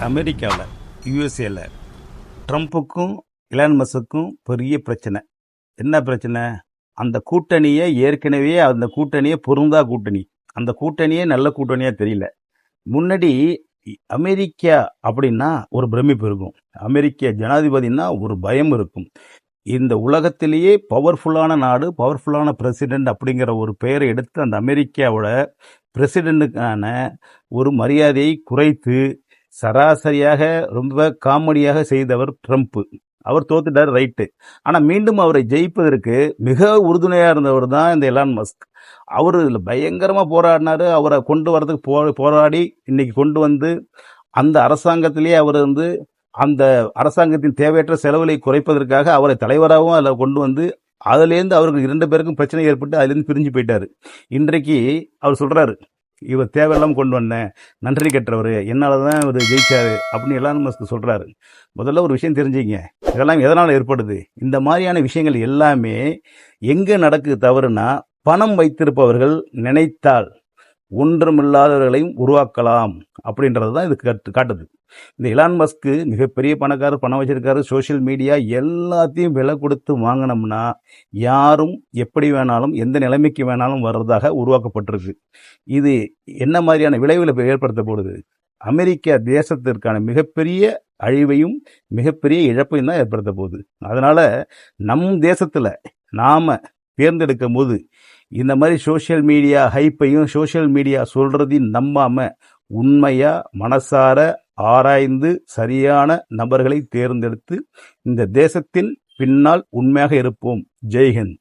அமெரிக்காவில் யூஎஸ்ஏல ட்ரம்ப்புக்கும் எலான் மஸ்க்குக்கும் பெரிய பிரச்சனை. என்ன பிரச்சனை? அந்த கூட்டணியை ஏற்கனவே அந்த கூட்டணியை பொருந்தா கூட்டணி, அந்த கூட்டணியே நல்ல கூட்டணியாக தெரியல. முன்னாடி அமெரிக்கா அப்படின்னா ஒரு பிரமிப்பு இருக்கும், அமெரிக்க ஜனாதிபதினா ஒரு பயம் இருக்கும். இந்த உலகத்திலேயே பவர்ஃபுல்லான நாடு, பவர்ஃபுல்லான பிரசிடென்ட் அப்படிங்கிற ஒரு பெயரை எடுத்து அந்த அமெரிக்காவோட பிரசிடென்ட்டுக்கான ஒரு மரியாதையை குறைத்து சராசரியாக ரொம்ப காமெடியாக செய்தவர் ட்ரம்ப். அவர் தோத்துட்டார், ரைட்டு. ஆனால் மீண்டும் அவரை ஜெயிப்பதற்கு மிக உறுதுணையாக இருந்தவர் தான் இந்த எலான் மஸ்க். அவர் இதில் பயங்கரமாக போராடினார். அவரை கொண்டு வரதுக்கு போராடி இன்னைக்கு கொண்டு வந்து அந்த அரசாங்கத்திலேயே அவர் அந்த அரசாங்கத்தின் தேவையற்ற செலவுகளை குறைப்பதற்காக அவரை தலைவராகவும் அதில் கொண்டு வந்து அதுலேருந்து அவருக்கு 2 பேருக்கும் பிரச்சனை ஏற்பட்டு அதுலேருந்து பிரிஞ்சு போயிட்டாரு. இன்றைக்கு அவர் சொல்கிறாரு, இவர் தேவையில்லாமல் கொண்டு வந்தேன், நன்றி கெட்டவர், என்னால் தான் இவர் ஜெயிச்சாரு அப்படின்னு எலான் மஸ்க் சொல்கிறாரு. முதல்ல ஒரு விஷயம் தெரிஞ்சுங்க, இதெல்லாம் எதனால் ஏற்படுது? இந்த மாதிரியான விஷயங்கள் எல்லாமே எங்கே நடக்குது தவறுனா, பணம் வைத்திருப்பவர்கள் நினைத்தால் ஒன்றுமில்லாதவர்களையும் உருவாக்கலாம் அப்படின்றது தான் இது காட்டுது. இந்த எலான் மஸ்க்கு மிகப்பெரிய பணக்காரர், பணம் வச்சிருக்காரு, சோஷியல் மீடியா எல்லாத்தையும் விலை கொடுத்து வாங்கினோம்னா யாரும் எப்படி வேணாலும் எந்த நிலைமைக்கு வேணாலும் வர்றதாக உருவாக்கப்பட்டிருக்கு. இது என்ன மாதிரியான விளைவுகளை ஏற்படுத்த போடுது? அமெரிக்க தேசத்திற்கான மிகப்பெரிய அழிவையும் மிகப்பெரிய இழப்பையும் தான் ஏற்படுத்த போகுது. அதனால நம் தேசத்துல நாம தேர்ந்தெடுக்கும் போது இந்த மாதிரி சோஷியல் மீடியா ஹைப்பையும் சோஷியல் மீடியா சொல்றதையும் நம்பாம உண்மையா மனசார ஆராய்ந்து சரியான நபர்களை தேர்ந்தெடுத்து இந்த தேசத்தின் பின்னால் உண்மையாக இருப்போம். ஜெய்ஹிந்த்.